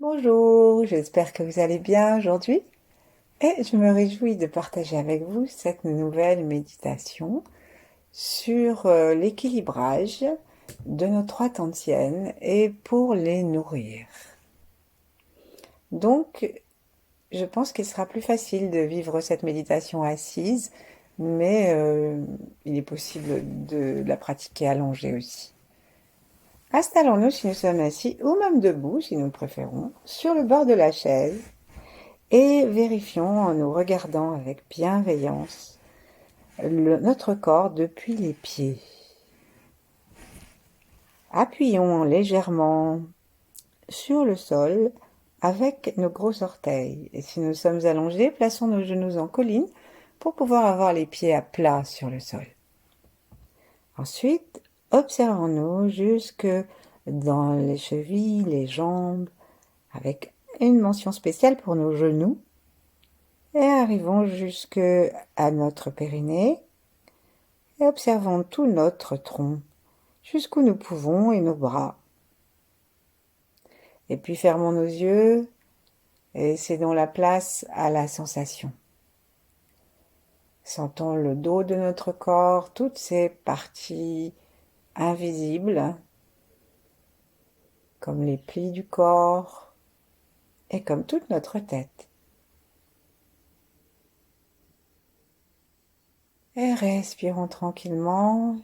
Bonjour, j'espère que vous allez bien aujourd'hui et je me réjouis de partager avec vous cette nouvelle méditation sur l'équilibrage de nos trois tantièmes et pour les nourrir. Donc, je pense qu'il sera plus facile de vivre cette méditation assise, mais il est possible de la pratiquer allongée aussi. Installons-nous si nous sommes assis ou même debout si nous le préférons, sur le bord de la chaise. Et vérifions en nous regardant avec bienveillance notre corps depuis les pieds. Appuyons légèrement sur le sol avec nos gros orteils. Et si nous sommes allongés, plaçons nos genoux en colline pour pouvoir avoir les pieds à plat sur le sol. Ensuite, observons-nous jusque dans les chevilles, les jambes, avec une mention spéciale pour nos genoux. Et arrivons jusque à notre périnée et observons tout notre tronc, jusqu'où nous pouvons et nos bras. Et puis fermons nos yeux et cédons la place à la sensation. Sentons le dos de notre corps, toutes ces parties invisibles, comme les plis du corps et comme toute notre tête. Et respirons tranquillement.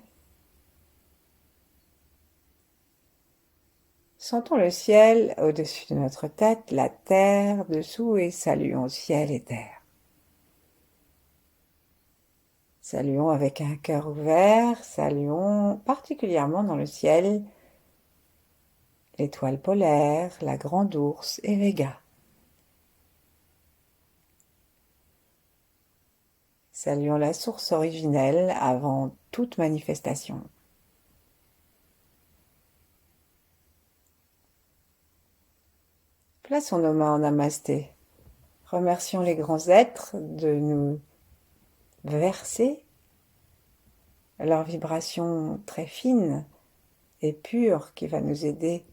Sentons le ciel au-dessus de notre tête, la terre dessous et saluons ciel et terre. Saluons avec un cœur ouvert, saluons particulièrement dans le ciel l'étoile polaire, la grande ours et Vega. Saluons la source originelle avant toute manifestation. Plaçons nos mains en namasté. Remercions les grands êtres de nous verser leur vibration très fine et pure qui va nous aider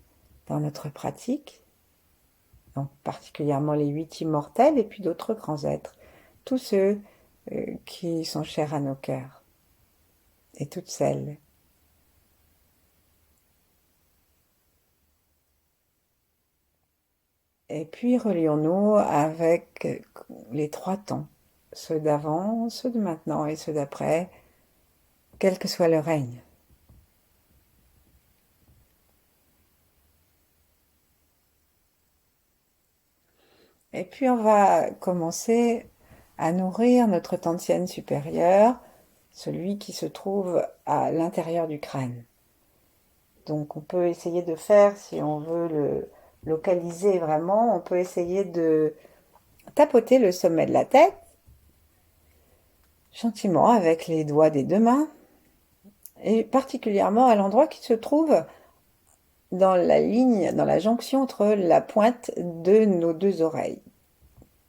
dans notre pratique, donc particulièrement les 8 immortels et puis d'autres grands êtres, tous ceux qui sont chers à nos cœurs et toutes celles. Et puis relions-nous avec les trois temps, ceux d'avant, ceux de maintenant et ceux d'après, quel que soit le règne. Et puis on va commencer à nourrir notre tantième supérieur, celui qui se trouve à l'intérieur du crâne. Donc on peut essayer de faire, si on veut le localiser vraiment, on peut essayer de tapoter le sommet de la tête, gentiment avec les doigts des deux mains, et particulièrement à l'endroit qui se trouve dans la ligne, dans la jonction entre la pointe de nos deux oreilles,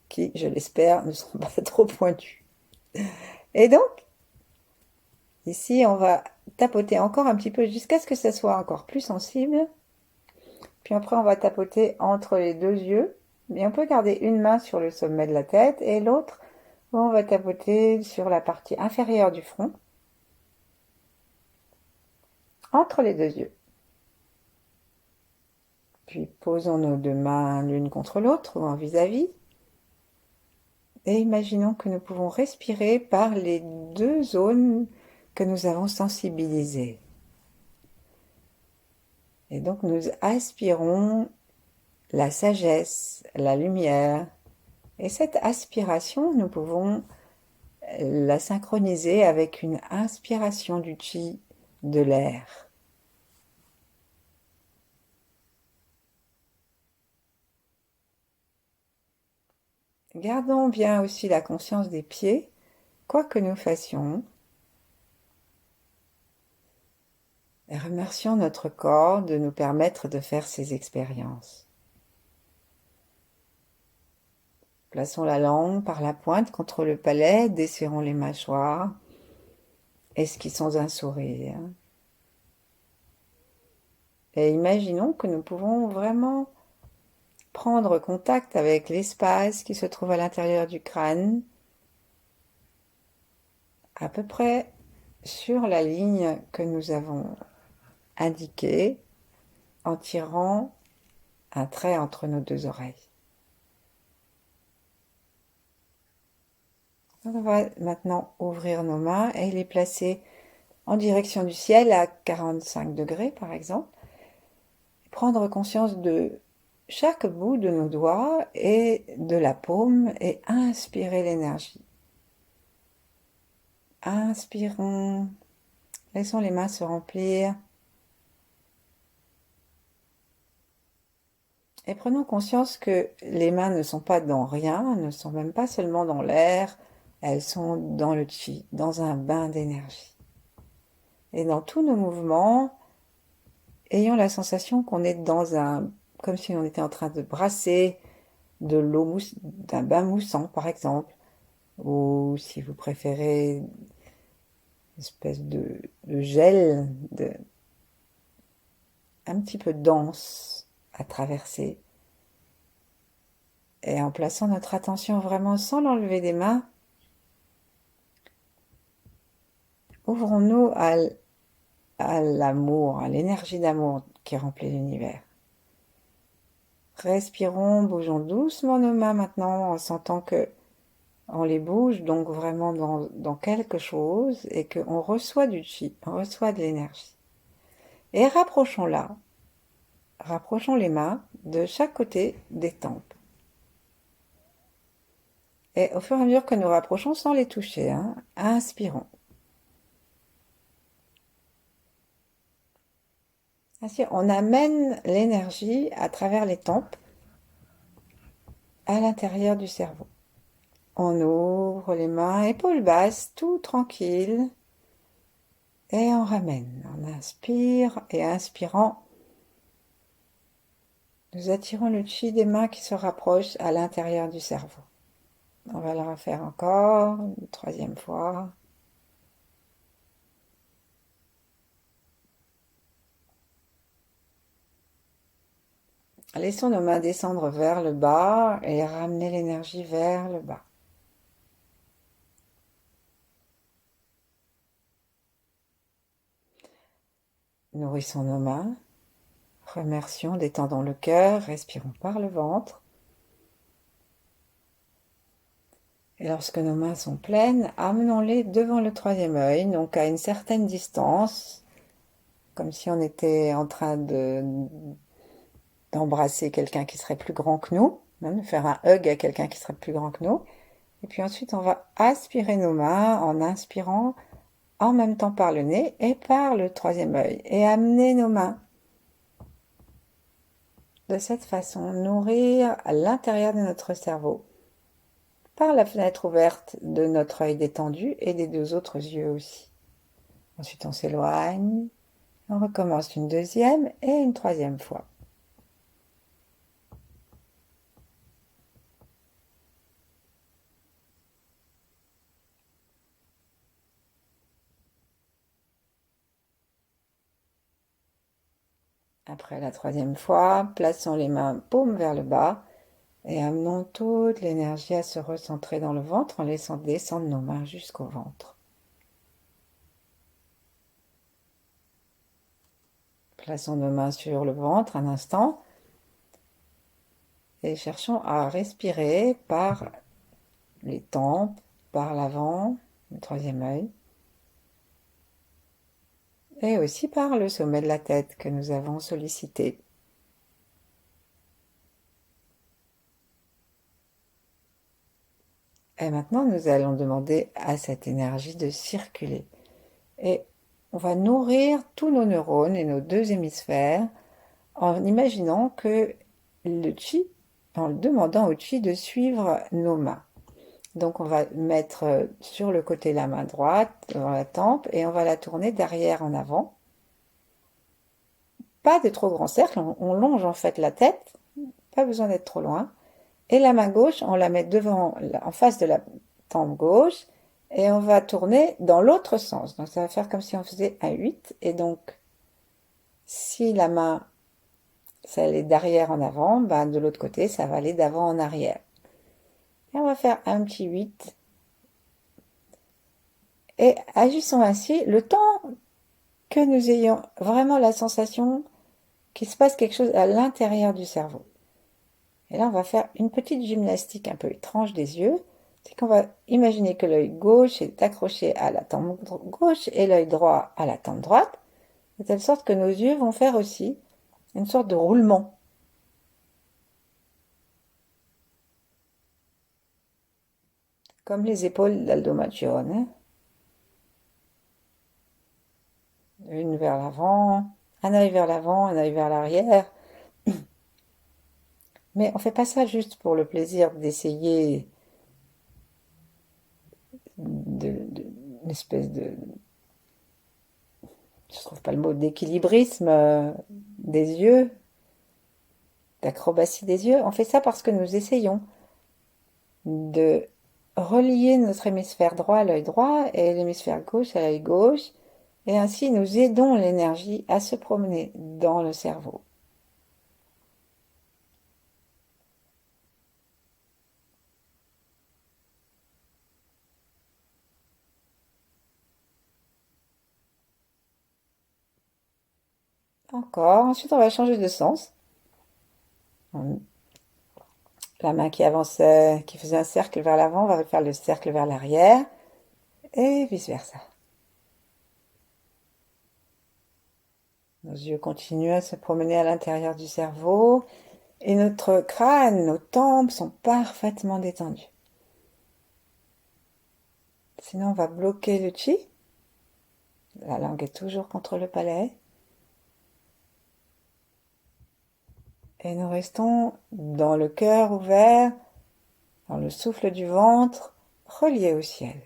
qui, je l'espère, ne seront pas trop pointues. Et donc, ici, on va tapoter encore un petit peu jusqu'à ce que ça soit encore plus sensible. Puis après, on va tapoter entre les deux yeux. Mais on peut garder une main sur le sommet de la tête et l'autre, on va tapoter sur la partie inférieure du front, entre les deux yeux. Puis posons nos deux mains l'une contre l'autre ou en vis-à-vis. Et imaginons que nous pouvons respirer par les deux zones que nous avons sensibilisées. Et donc nous aspirons la sagesse, la lumière. Et cette aspiration, nous pouvons la synchroniser avec une inspiration du chi, de l'air. Gardons bien aussi la conscience des pieds, quoi que nous fassions. Et remercions notre corps de nous permettre de faire ces expériences. Plaçons la langue par la pointe contre le palais, desserrons les mâchoires, esquissons un sourire. Et imaginons que nous pouvons vraiment prendre contact avec l'espace qui se trouve à l'intérieur du crâne, à peu près sur la ligne que nous avons indiquée en tirant un trait entre nos deux oreilles. On va maintenant ouvrir nos mains et les placer en direction du ciel à 45 degrés par exemple. Prendre conscience de chaque bout de nos doigts et de la paume et inspirer l'énergie. Inspirons, laissons les mains se remplir et prenons conscience que les mains ne sont pas dans rien, ne sont même pas seulement dans l'air, elles sont dans le chi, dans un bain d'énergie. Et dans tous nos mouvements, ayons la sensation qu'on est dans comme si on était en train de brasser de l'eau d'un bain moussant par exemple, ou si vous préférez une espèce de gel un petit peu dense à traverser. Et en plaçant notre attention vraiment sans l'enlever des mains, ouvrons-nous à l'amour, à l'énergie d'amour qui remplit l'univers. Respirons, bougeons doucement nos mains maintenant en sentant que on les bouge donc vraiment dans quelque chose et qu'on reçoit du chi, on reçoit de l'énergie. Et rapprochons-la, rapprochons les mains de chaque côté des tempes. Et au fur et à mesure que nous rapprochons, sans les toucher, inspirons. Ainsi, on amène l'énergie à travers les tempes à l'intérieur du cerveau. On ouvre les mains, épaules basses, tout tranquille. Et on ramène. On inspire et inspirant, nous attirons le chi des mains qui se rapprochent à l'intérieur du cerveau. On va le refaire encore, une troisième fois. Laissons nos mains descendre vers le bas et ramener l'énergie vers le bas. Nourrissons nos mains, remercions, détendons le cœur, respirons par le ventre. Et lorsque nos mains sont pleines, amenons-les devant le troisième œil, donc à une certaine distance, comme si on était en train d'embrasser quelqu'un qui serait plus grand que nous, de faire un hug à quelqu'un qui serait plus grand que nous. Et puis ensuite, on va aspirer nos mains en inspirant en même temps par le nez et par le troisième œil. Et amener nos mains de cette façon, nourrir à l'intérieur de notre cerveau par la fenêtre ouverte de notre œil détendu et des deux autres yeux aussi. Ensuite, on s'éloigne, on recommence une deuxième et une troisième fois. Après la troisième fois, plaçons les mains paumes vers le bas et amenons toute l'énergie à se recentrer dans le ventre en laissant descendre nos mains jusqu'au ventre. Plaçons nos mains sur le ventre un instant et cherchons à respirer par les tempes, par l'avant, le troisième œil, et aussi par le sommet de la tête que nous avons sollicité. Et maintenant, nous allons demander à cette énergie de circuler. Et on va nourrir tous nos neurones et nos deux hémisphères en imaginant que le chi, en demandant au chi de suivre nos mains. Donc on va mettre sur le côté la main droite, devant la tempe, et on va la tourner d'arrière en avant. Pas de trop grands cercles, on longe en fait la tête, pas besoin d'être trop loin. Et la main gauche, on la met devant, en face de la tempe gauche, et on va tourner dans l'autre sens. Donc ça va faire comme si on faisait un 8, et donc si la main ça allait d'arrière en avant, ben de l'autre côté, ça va aller d'avant en arrière. Et on va faire un petit 8. Et agissons ainsi le temps que nous ayons vraiment la sensation qu'il se passe quelque chose à l'intérieur du cerveau. Et là, on va faire une petite gymnastique un peu étrange des yeux. C'est qu'on va imaginer que l'œil gauche est accroché à la tempe gauche et l'œil droit à la tempe droite, de telle sorte que nos yeux vont faire aussi une sorte de roulement. Comme les épaules d'Aldo Machione. Une vers l'avant, un œil vers l'avant, un œil vers l'arrière. Mais on fait pas ça juste pour le plaisir d'essayer une espèce de, je trouve pas le mot, d'équilibrisme des yeux, d'acrobatie des yeux. On fait ça parce que nous essayons de relier notre hémisphère droit à l'œil droit et l'hémisphère gauche à l'œil gauche, et ainsi nous aidons l'énergie à se promener dans le cerveau. Encore, ensuite on va changer de sens. La main qui avançait, qui faisait un cercle vers l'avant, va faire le cercle vers l'arrière, et vice-versa. Nos yeux continuent à se promener à l'intérieur du cerveau, et notre crâne, nos tempes sont parfaitement détendues. Sinon, on va bloquer le chi. La langue est toujours contre le palais. Et nous restons dans le cœur ouvert, dans le souffle du ventre, relié au ciel.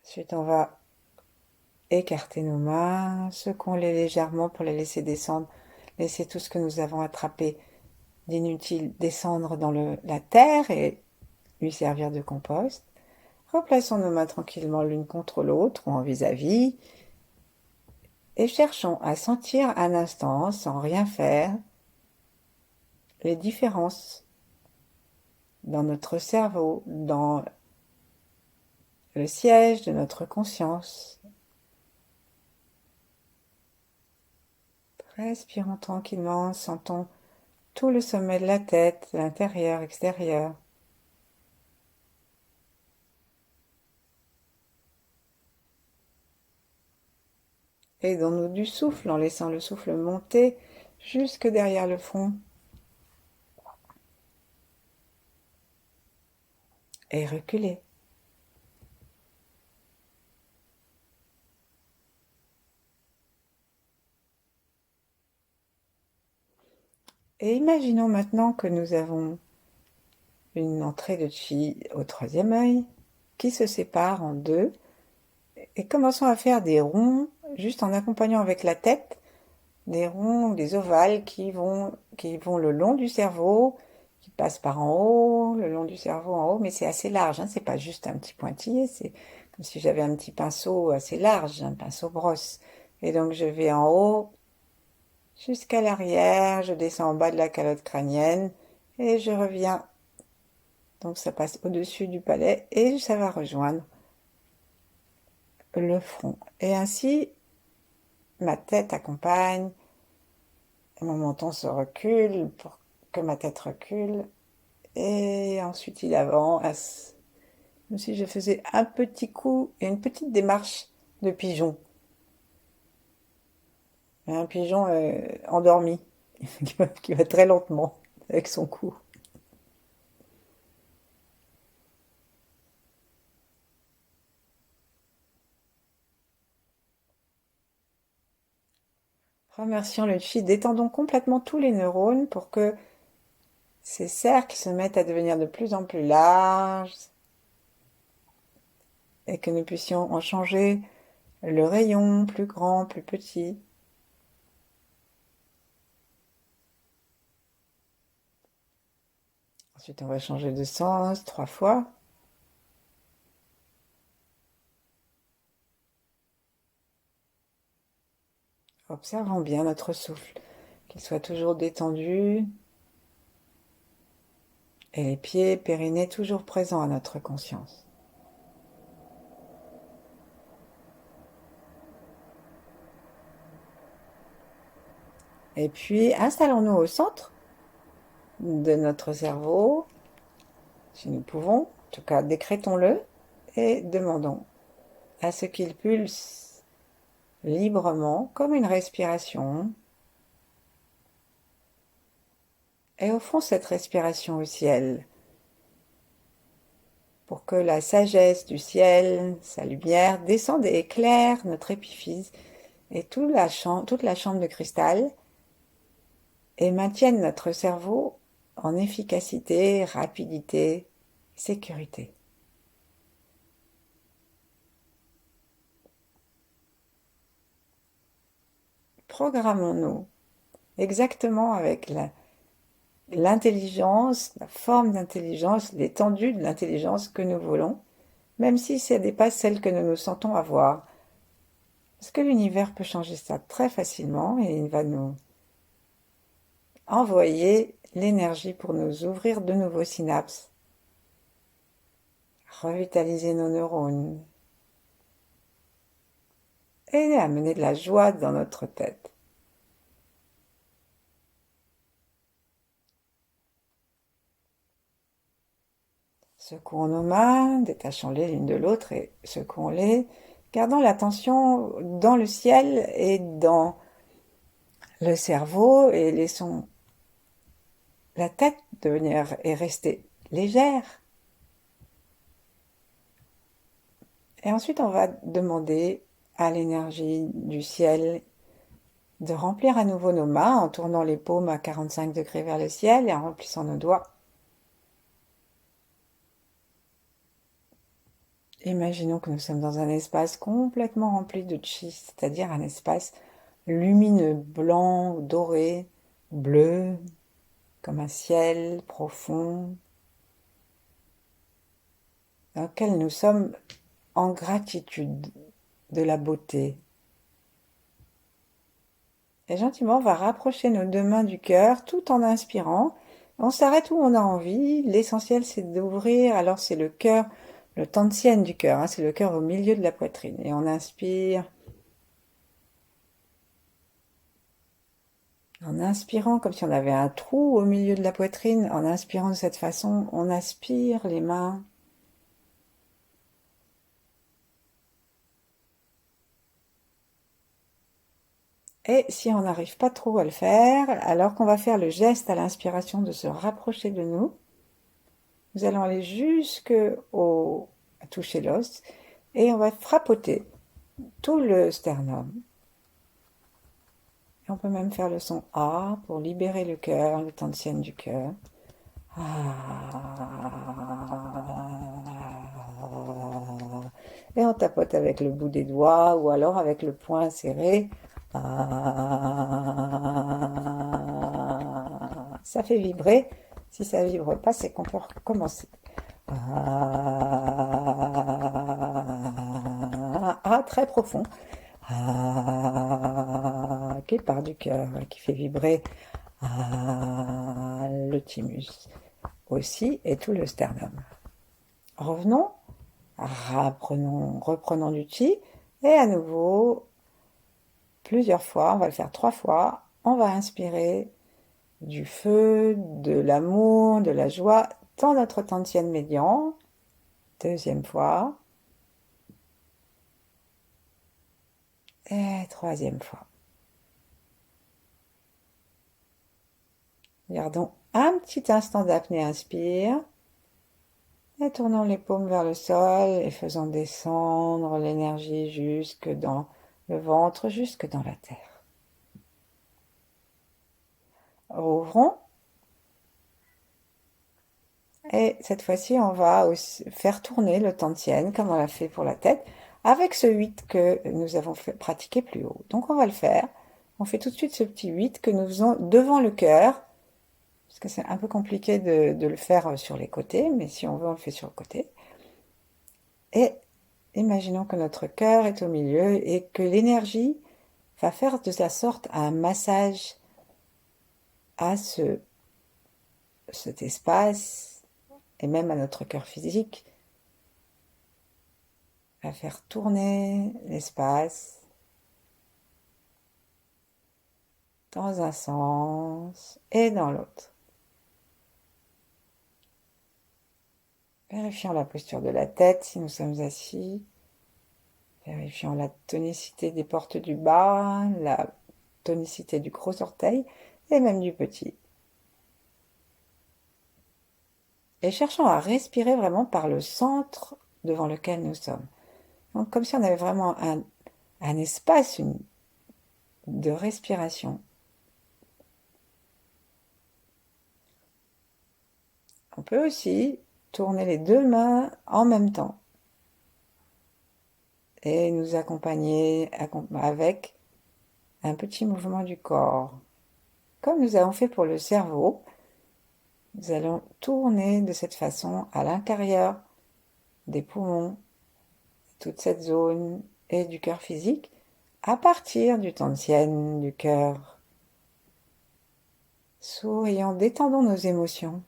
Ensuite, on va écarter nos mains, secouons-les légèrement pour les laisser descendre, laisser tout ce que nous avons attrapé d'inutile descendre dans la terre et lui servir de compost. Replaçons nos mains tranquillement l'une contre l'autre ou en vis-à-vis et cherchons à sentir un instant, sans rien faire, les différences dans notre cerveau, dans le siège de notre conscience. Respirons tranquillement, sentons tout le sommet de la tête, l'intérieur, extérieur. Aidons-nous du souffle en laissant le souffle monter jusque derrière le front et reculer. Et imaginons maintenant que nous avons une entrée de chi au troisième œil qui se sépare en deux et commençons à faire des ronds juste en accompagnant avec la tête des ronds, des ovales qui vont le long du cerveau, qui passent par en haut, le long du cerveau en haut, mais c'est assez large, hein, c'est pas juste un petit pointillé, c'est comme si j'avais un petit pinceau assez large, un pinceau brosse. Et donc je vais en haut jusqu'à l'arrière, je descends en bas de la calotte crânienne et je reviens. Donc ça passe au-dessus du palais et ça va rejoindre le front. Et ainsi, ma tête accompagne, et mon menton se recule pour que ma tête recule. Et ensuite il avance, comme si je faisais un petit coup et une petite démarche de pigeon. Un pigeon endormi, qui va très lentement avec son cou. Remercions le chi, détendons complètement tous les neurones pour que ces cercles se mettent à devenir de plus en plus larges et que nous puissions en changer le rayon, plus grand, plus petit. Ensuite, on va changer de sens 3 fois. Observons bien notre souffle, qu'il soit toujours détendu et les pieds, périnées toujours présents à notre conscience. Et puis, installons-nous au centre de notre cerveau, si nous pouvons, en tout cas décrétons-le, et demandons à ce qu'il pulse librement, comme une respiration, et offrons cette respiration au ciel, pour que la sagesse du ciel, sa lumière, descende et éclaire notre épiphyse et toute la chambre de cristal, et maintienne notre cerveau en efficacité, rapidité, sécurité. Programmons-nous exactement avec l'intelligence, la forme d'intelligence, l'étendue de l'intelligence que nous voulons, même si ça dépasse celle que nous nous sentons avoir. Parce que l'univers peut changer ça très facilement et il va nous envoyer l'énergie pour nous ouvrir de nouveaux synapses, revitaliser nos neurones et amener de la joie dans notre tête. Secouons nos mains, détachons-les l'une de l'autre et secouons-les, gardant l'attention dans le ciel et dans le cerveau et laissons la tête devenir et rester légère. Et ensuite, on va demander à l'énergie du ciel de remplir à nouveau nos mains en tournant les paumes à 45 degrés vers le ciel et en remplissant nos doigts. Imaginons que nous sommes dans un espace complètement rempli de chi, c'est-à-dire un espace lumineux, blanc, doré, bleu, comme un ciel profond, dans lequel nous sommes en gratitude de la beauté. Et gentiment, on va rapprocher nos deux mains du cœur tout en inspirant. On s'arrête où on a envie. L'essentiel, c'est d'ouvrir. Alors, c'est le cœur, le tantien du cœur. C'est le cœur au milieu de la poitrine. Et on inspire. En inspirant, comme si on avait un trou au milieu de la poitrine. En inspirant de cette façon, on aspire les mains. Et si on n'arrive pas trop à le faire, alors qu'on va faire le geste à l'inspiration de se rapprocher de nous, nous allons aller à toucher l'os et on va frappoter tout le sternum. Et on peut même faire le son A pour libérer le cœur, le tantien du cœur. Et on tapote avec le bout des doigts ou alors avec le poing serré. Ça fait vibrer. Si ça vibre pas, c'est qu'on peut recommencer. Très profond. Qui part du cœur, qui fait vibrer le thymus aussi et tout le sternum. Revenons, reprenons du chi et à nouveau plusieurs fois, on va le faire 3 fois, on va inspirer du feu, de l'amour, de la joie dans notre tantien médian. Deuxième fois. Et troisième fois. Gardons un petit instant d'apnée, inspire. Et tournons les paumes vers le sol et faisons descendre l'énergie jusque dans le ventre, jusque dans la terre. Rouvrons. Et cette fois-ci, on va aussi faire tourner le tantien, comme on l'a fait pour la tête, avec ce 8 que nous avons pratiqué plus haut. Donc on va le faire. On fait tout de suite ce petit 8 que nous faisons devant le cœur, parce que c'est un peu compliqué de le faire sur les côtés, mais si on veut, on le fait sur le côté. Et imaginons que notre cœur est au milieu et que l'énergie va faire de la sorte un massage à cet espace et même à notre cœur physique, va faire tourner l'espace dans un sens et dans l'autre. Vérifions la posture de la tête si nous sommes assis. Vérifions la tonicité des portes du bas, la tonicité du gros orteil et même du petit. Et cherchons à respirer vraiment par le centre devant lequel nous sommes. Donc comme si on avait vraiment un espace de respiration. On peut aussi tourner les deux mains en même temps et nous accompagner avec un petit mouvement du corps. Comme nous avons fait pour le cerveau, nous allons tourner de cette façon à l'intérieur des poumons, toute cette zone et du cœur physique, à partir du Tantien, du cœur. Sourions, détendons nos émotions.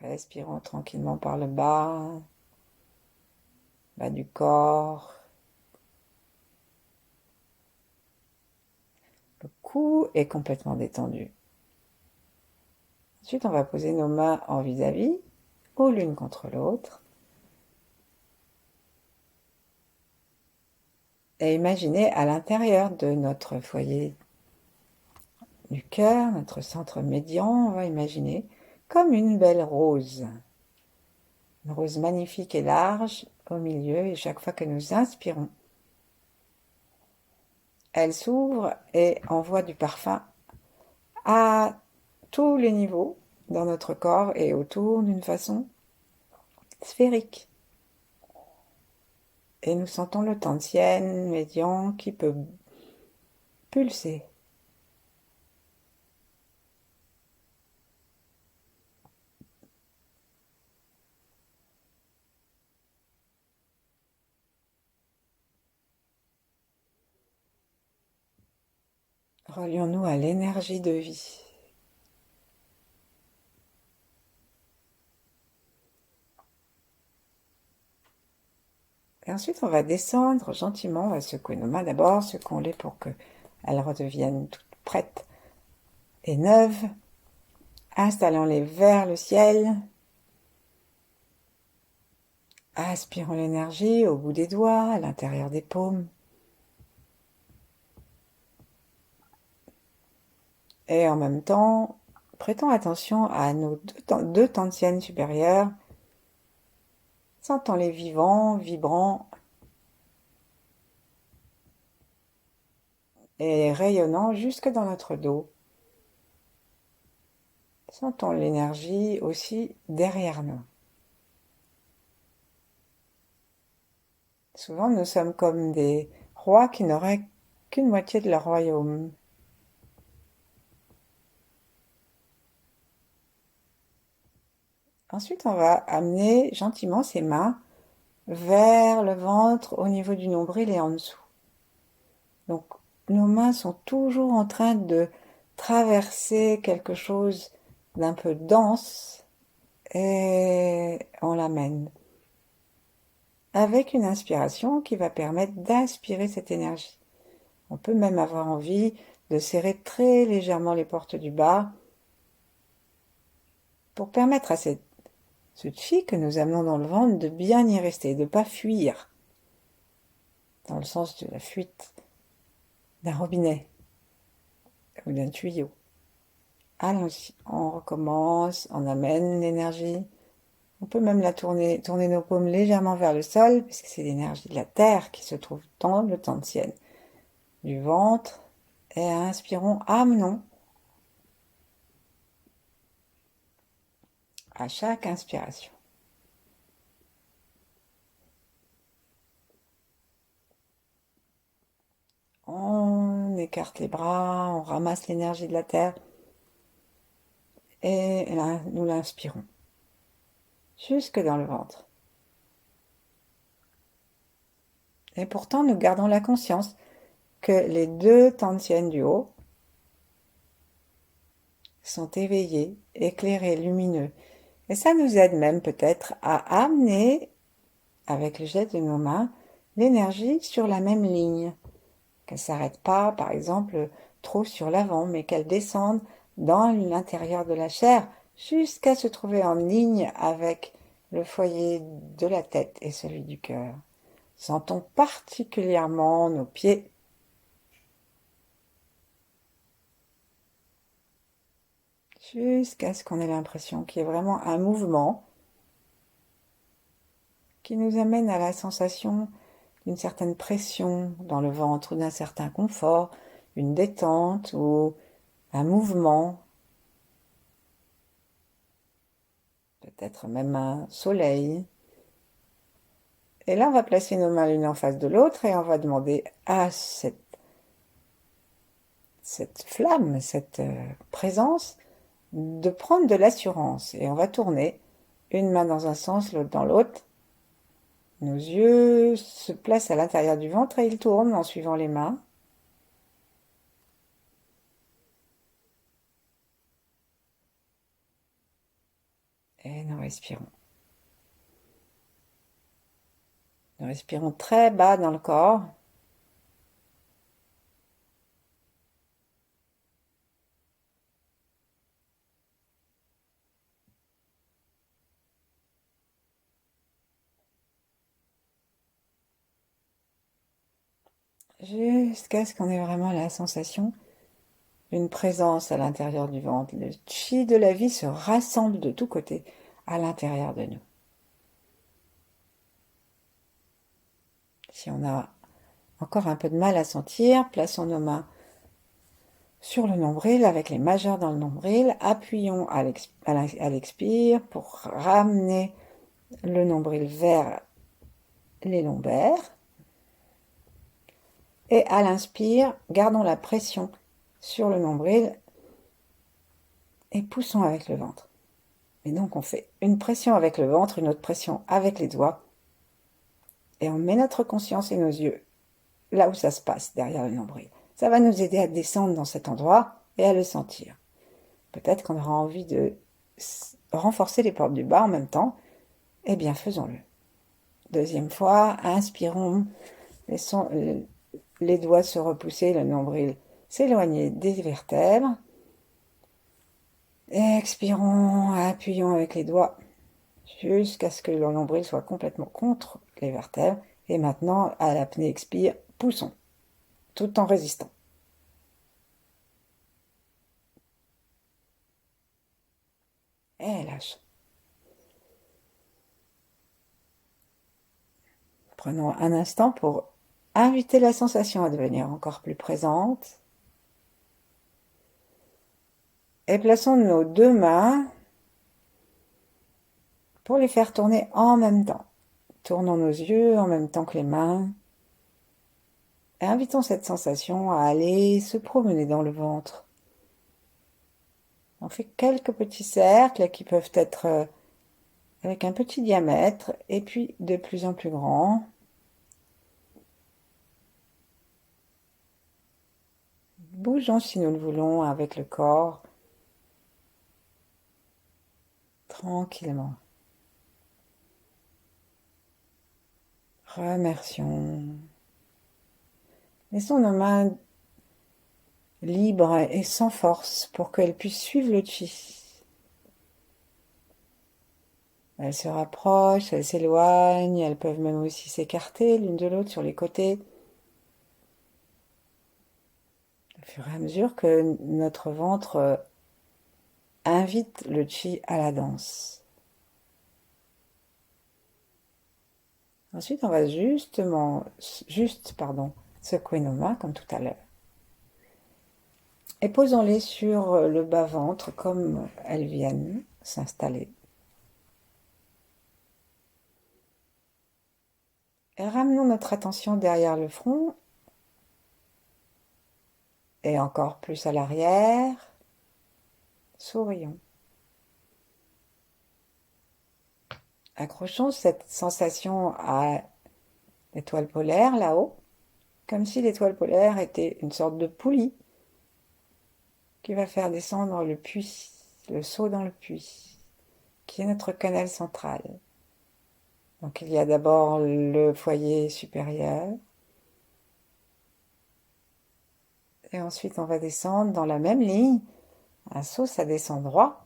Respirons tranquillement par le bas du corps. Le cou est complètement détendu. Ensuite, on va poser nos mains en vis-à-vis ou l'une contre l'autre. Et imaginez à l'intérieur de notre foyer du cœur, notre centre médian, on va imaginer comme une belle rose. Une rose magnifique et large au milieu, et chaque fois que nous inspirons, elle s'ouvre et envoie du parfum à tous les niveaux dans notre corps et autour d'une façon sphérique. Et nous sentons le tantien médian qui peut pulser. Relions-nous à l'énergie de vie. Et ensuite, on va descendre gentiment, on va secouer nos mains d'abord, secouons-les pour qu'elles redeviennent toutes prêtes et neuves. Installons-les vers le ciel. Aspirons l'énergie au bout des doigts, à l'intérieur des paumes. Et en même temps, prêtons attention à nos deux tantiènes supérieures. Sentons-les vivants, vibrants et rayonnant jusque dans notre dos. Sentons l'énergie aussi derrière nous. Souvent, nous sommes comme des rois qui n'auraient qu'une moitié de leur royaume. Ensuite, on va amener gentiment ses mains vers le ventre au niveau du nombril et en dessous. Donc, nos mains sont toujours en train de traverser quelque chose d'un peu dense et on l'amène avec une inspiration qui va permettre d'inspirer cette énergie. On peut même avoir envie de serrer très légèrement les portes du bas pour permettre à cette chi que nous amenons dans le ventre de bien y rester, de ne pas fuir, dans le sens de la fuite d'un robinet ou d'un tuyau. Allons-y, on recommence, on amène l'énergie. On peut même la tourner nos paumes légèrement vers le sol, puisque c'est l'énergie de la terre qui se trouve dans le tantien du ventre. Et inspirons, amenons à chaque inspiration. On écarte les bras, on ramasse l'énergie de la terre et là, nous l'inspirons. jusque dans le ventre. Et pourtant, nous gardons la conscience que les deux tantiènes du haut sont éveillés, éclairés, lumineux. Et ça nous aide même peut-être à amener, avec le geste de nos mains, l'énergie sur la même ligne. Qu'elle ne s'arrête pas, par exemple, trop sur l'avant, mais qu'elle descende dans l'intérieur de la chair jusqu'à se trouver en ligne avec le foyer de la tête et celui du cœur. Sentons particulièrement nos pieds jusqu'à ce qu'on ait l'impression qu'il y ait vraiment un mouvement qui nous amène à la sensation d'une certaine pression dans le ventre, ou d'un certain confort, une détente ou un mouvement, peut-être même un soleil. Et là, on va placer nos mains l'une en face de l'autre et on va demander à cette flamme, cette présence, de prendre de l'assurance. Et on va tourner une main dans un sens, l'autre dans l'autre. Nos yeux se placent à l'intérieur du ventre et ils tournent en suivant les mains. Et nous respirons. Nous respirons très bas dans le corps. Jusqu'à ce qu'on ait vraiment la sensation d'une présence à l'intérieur du ventre. Le chi de la vie se rassemble de tous côtés à l'intérieur de nous. Si on a encore un peu de mal à sentir, plaçons nos mains sur le nombril avec les majeurs dans le nombril. Appuyons à l'expire pour ramener le nombril vers les lombaires. Et à l'inspire, gardons la pression sur le nombril et poussons avec le ventre. Et donc on fait une pression avec le ventre, une autre pression avec les doigts. Et on met notre conscience et nos yeux là où ça se passe, derrière le nombril. Ça va nous aider à descendre dans cet endroit et à le sentir. Peut-être qu'on aura envie de renforcer les portes du bas en même temps. Eh bien, faisons-le. Deuxième fois, inspirons, laissons les doigts se repousser, le nombril s'éloigner des vertèbres. Expirons, appuyons avec les doigts jusqu'à ce que le nombril soit complètement contre les vertèbres. Et maintenant, à l'apnée expire, poussons, tout en résistant. Et lâche. Prenons un instant pour inviter la sensation à devenir encore plus présente. Et plaçons nos deux mains pour les faire tourner en même temps. Tournons nos yeux en même temps que les mains. Et invitons cette sensation à aller se promener dans le ventre. On fait quelques petits cercles qui peuvent être avec un petit diamètre et puis de plus en plus grands. Bougeons si nous le voulons avec le corps, tranquillement. Remercions. Laissons nos mains libres et sans force pour qu'elles puissent suivre le chi. Elles se rapprochent, elles s'éloignent, elles peuvent même aussi s'écarter l'une de l'autre sur les côtés. Au fur et à mesure que notre ventre invite le chi à la danse. Ensuite, on va juste, secouer nos mains comme tout à l'heure. Et posons-les sur le bas-ventre comme elles viennent s'installer. Et ramenons notre attention derrière le front et encore plus à l'arrière. Sourions. Accrochons cette sensation à l'étoile polaire là-haut, comme si l'étoile polaire était une sorte de poulie qui va faire descendre le puits, le seau dans le puits, qui est notre canal central. Donc il y a d'abord le foyer supérieur, et ensuite on va descendre dans la même ligne. Un seau, ça descend droit.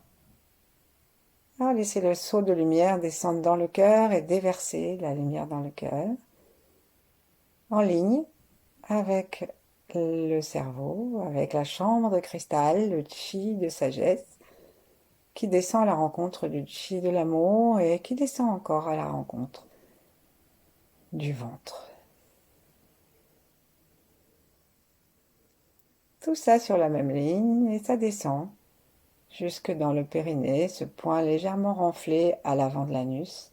Alors laissez le seau de lumière descendre dans le cœur et déverser la lumière dans le cœur, en ligne avec le cerveau, avec la chambre de cristal, le chi de sagesse, qui descend à la rencontre du chi de l'amour et qui descend encore à la rencontre du ventre. Tout ça sur la même ligne et ça descend jusque dans le périnée, ce point légèrement renflé à l'avant de l'anus.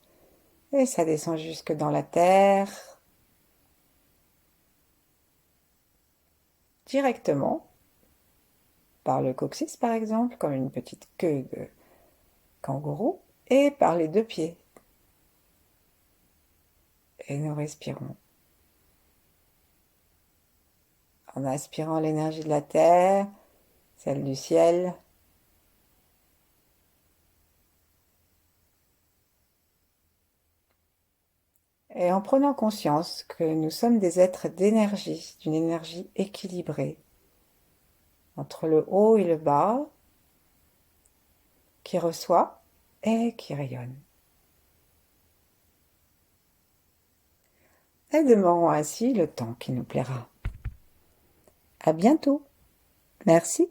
Et ça descend jusque dans la terre, directement, par le coccyx par exemple, comme une petite queue de kangourou, et par les deux pieds. Et nous respirons. En inspirant l'énergie de la terre, celle du ciel, et en prenant conscience que nous sommes des êtres d'énergie, d'une énergie équilibrée, entre le haut et le bas, qui reçoit et qui rayonne. Et demeurons ainsi le temps qui nous plaira. À bientôt. Merci.